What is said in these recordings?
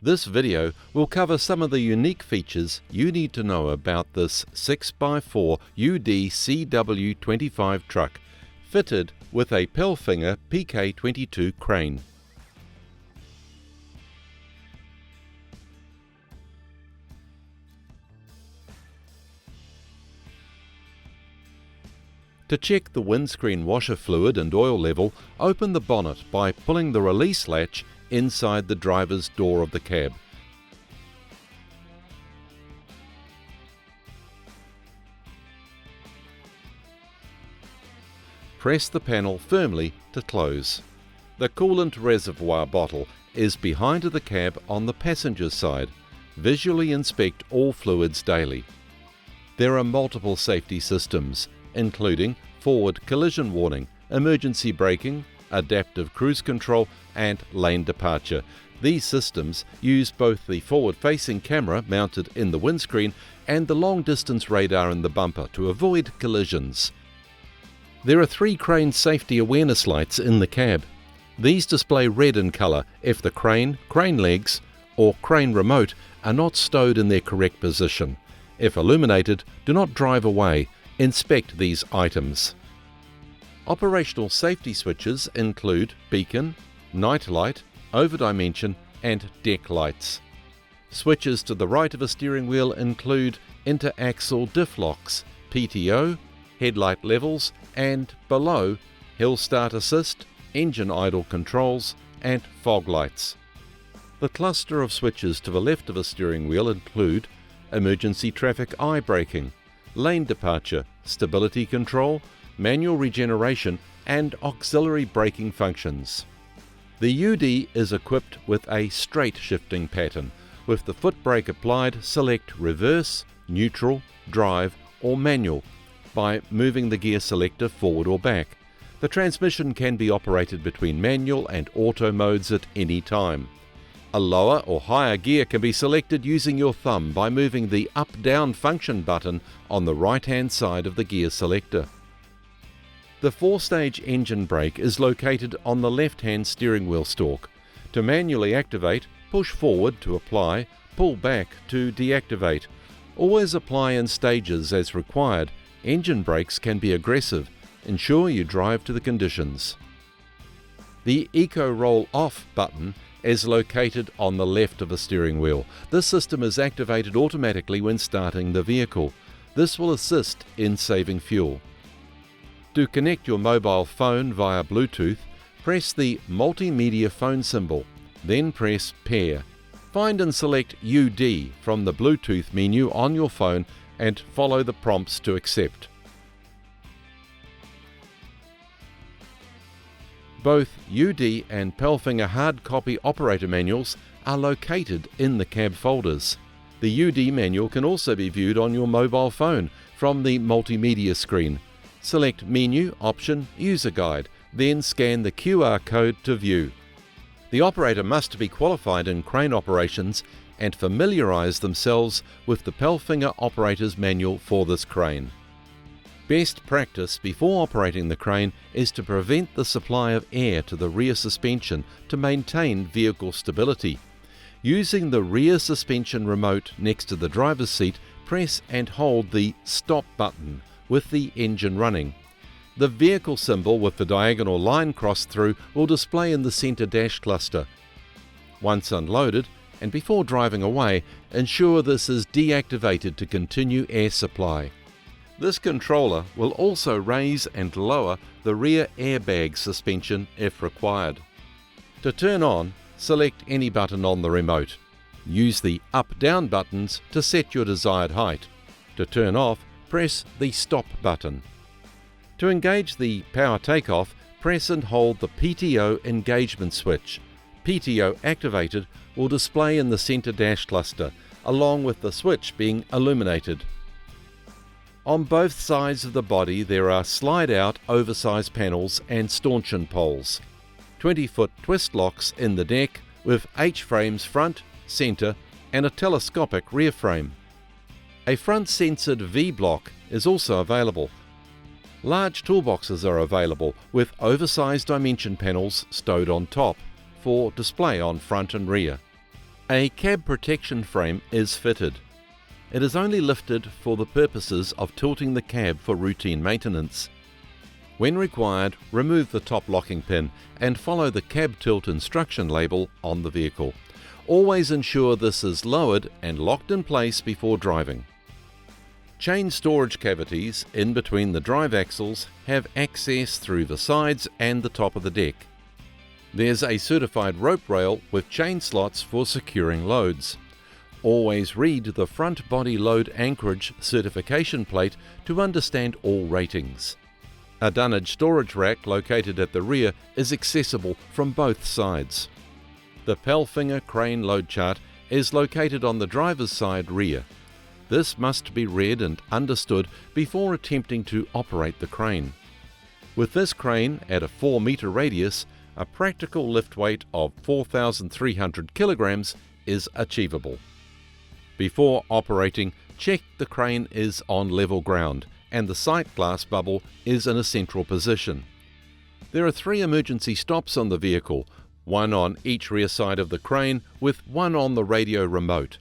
This video will cover some of the unique features you need to know about this 6x4 UD CW25 truck, fitted with a Palfinger PK22 crane. To check the windscreen washer fluid and oil level, open the bonnet by pulling the release latch inside the driver's door of the cab. Press the panel firmly to close. The coolant reservoir bottle is behind the cab on the passenger side. Visually inspect all fluids daily. There are multiple safety systems, including forward collision warning, emergency braking, adaptive cruise control and lane departure. These systems use both the forward-facing camera mounted in the windscreen and the long-distance radar in the bumper to avoid collisions. There are 3 crane safety awareness lights in the cab. These display red in colour if the crane legs or crane remote are not stowed in their correct position. If illuminated, do not drive away. Inspect these items. Operational safety switches include beacon, night light, over-dimension and deck lights. Switches to the right of a steering wheel include inter-axle diff locks, PTO, headlight levels and below hill start assist, engine idle controls and fog lights. The cluster of switches to the left of a steering wheel include emergency traffic eye braking, lane departure, stability control, manual regeneration and auxiliary braking functions. The UD is equipped with a straight shifting pattern. With the foot brake applied, select reverse, neutral, drive or manual by moving the gear selector forward or back. The transmission can be operated between manual and auto modes at any time. A lower or higher gear can be selected using your thumb by moving the up-down function button on the right-hand side of the gear selector. The 4-stage engine brake is located on the left-hand steering wheel stalk. To manually activate, push forward to apply, pull back to deactivate. Always apply in stages as required. Engine brakes can be aggressive. Ensure you drive to the conditions. The Eco Roll Off button is located on the left of the steering wheel. This system is activated automatically when starting the vehicle. This will assist in saving fuel. To connect your mobile phone via Bluetooth, press the multimedia phone symbol, then press Pair. Find and select UD from the Bluetooth menu on your phone and follow the prompts to accept. Both UD and Palfinger hard copy operator manuals are located in the cab folders. The UD manual can also be viewed on your mobile phone from the multimedia screen. Select Menu, Option, User Guide, then scan the QR code to view. The operator must be qualified in crane operations and familiarise themselves with the Palfinger Operator's Manual for this crane. Best practice before operating the crane is to prevent the supply of air to the rear suspension to maintain vehicle stability. Using the rear suspension remote next to the driver's seat, press and hold the Stop button with the engine running. The vehicle symbol with the diagonal line crossed through will display in the centre dash cluster. Once unloaded, and before driving away, ensure this is deactivated to continue air supply. This controller will also raise and lower the rear airbag suspension if required. To turn on, select any button on the remote. Use the up-down buttons to set your desired height. To turn off, press the Stop button. To engage the power takeoff, press and hold the PTO engagement switch. PTO activated will display in the centre dash cluster, along with the switch being illuminated. On both sides of the body there are slide-out oversized panels and stanchion poles. 20-foot twist locks in the deck with H-frames front, centre and a telescopic rear frame. A front-censored V-block is also available. Large toolboxes are available with oversized dimension panels stowed on top for display on front and rear. A cab protection frame is fitted. It is only lifted for the purposes of tilting the cab for routine maintenance. When required, remove the top locking pin and follow the cab tilt instruction label on the vehicle. Always ensure this is lowered and locked in place before driving. Chain storage cavities in between the drive axles have access through the sides and the top of the deck. There's a certified rope rail with chain slots for securing loads. Always read the front body load anchorage certification plate to understand all ratings. A dunnage storage rack located at the rear is accessible from both sides. The Palfinger crane load chart is located on the driver's side rear. This must be read and understood before attempting to operate the crane. With this crane at a 4-metre radius, a practical lift weight of 4,300 kilograms is achievable. Before operating, check the crane is on level ground and the sight glass bubble is in a central position. There are 3 emergency stops on the vehicle, one on each rear side of the crane with one on the radio remote.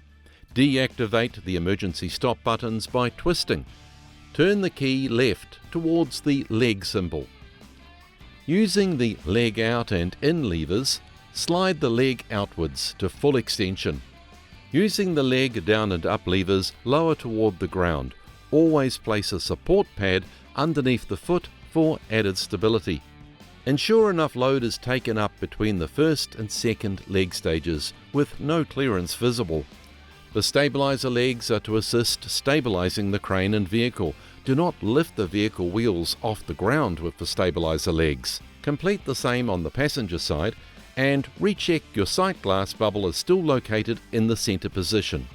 Deactivate the emergency stop buttons by twisting. Turn the key left towards the leg symbol. Using the leg out and in levers, slide the leg outwards to full extension. Using the leg down and up levers, lower toward the ground. Always place a support pad underneath the foot for added stability. Ensure enough load is taken up between the first and second leg stages, with no clearance visible. The stabilizer legs are to assist stabilizing the crane and vehicle. Do not lift the vehicle wheels off the ground with the stabilizer legs. Complete the same on the passenger side and recheck your sight glass bubble is still located in the center position.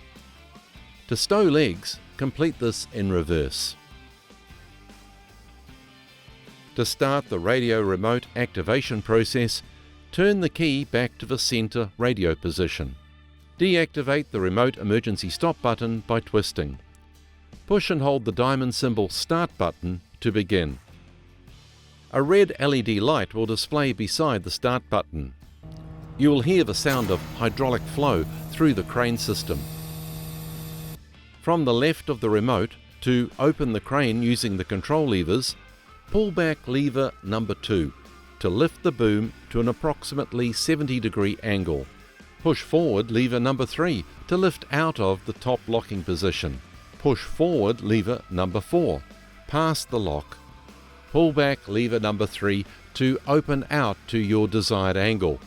To stow legs, complete this in reverse. To start the radio remote activation process, turn the key back to the center radio position. Deactivate the remote emergency stop button by twisting. Push and hold the diamond symbol Start button to begin. A red LED light will display beside the Start button. You will hear the sound of hydraulic flow through the crane system. From the left of the remote, to open the crane using the control levers, pull back lever number 2 to lift the boom to an approximately 70-degree angle. Push forward lever number 3 to lift out of the top locking position. Push forward lever number 4, past the lock. Pull back lever number 3 to open out to your desired angle.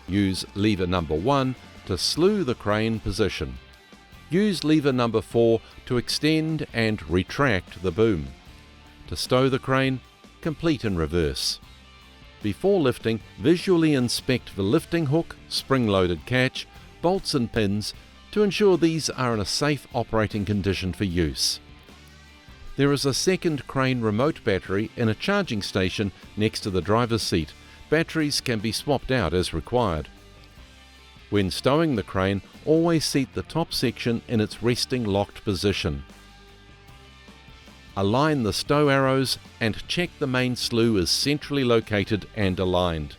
Use lever number 1 to slew the crane position. Use lever number 4 to extend and retract the boom. To stow the crane, complete in reverse. Before lifting, visually inspect the lifting hook, spring-loaded catch, bolts and pins to ensure these are in a safe operating condition for use. There is a second crane remote battery in a charging station next to the driver's seat. Batteries can be swapped out as required. When stowing the crane, always seat the top section in its resting locked position. Align the stow arrows and check the main slew is centrally located and aligned.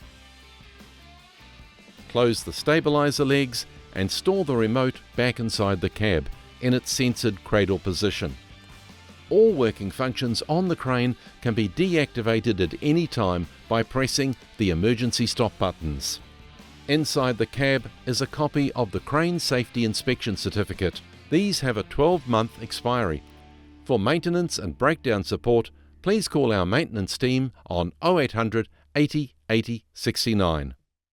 Close the stabilizer legs and store the remote back inside the cab in its censored cradle position. All working functions on the crane can be deactivated at any time by pressing the emergency stop buttons. Inside the cab is a copy of the Crane Safety Inspection Certificate. These have a 12-month expiry. For maintenance and breakdown support, please call our maintenance team on 0800 80 80 69.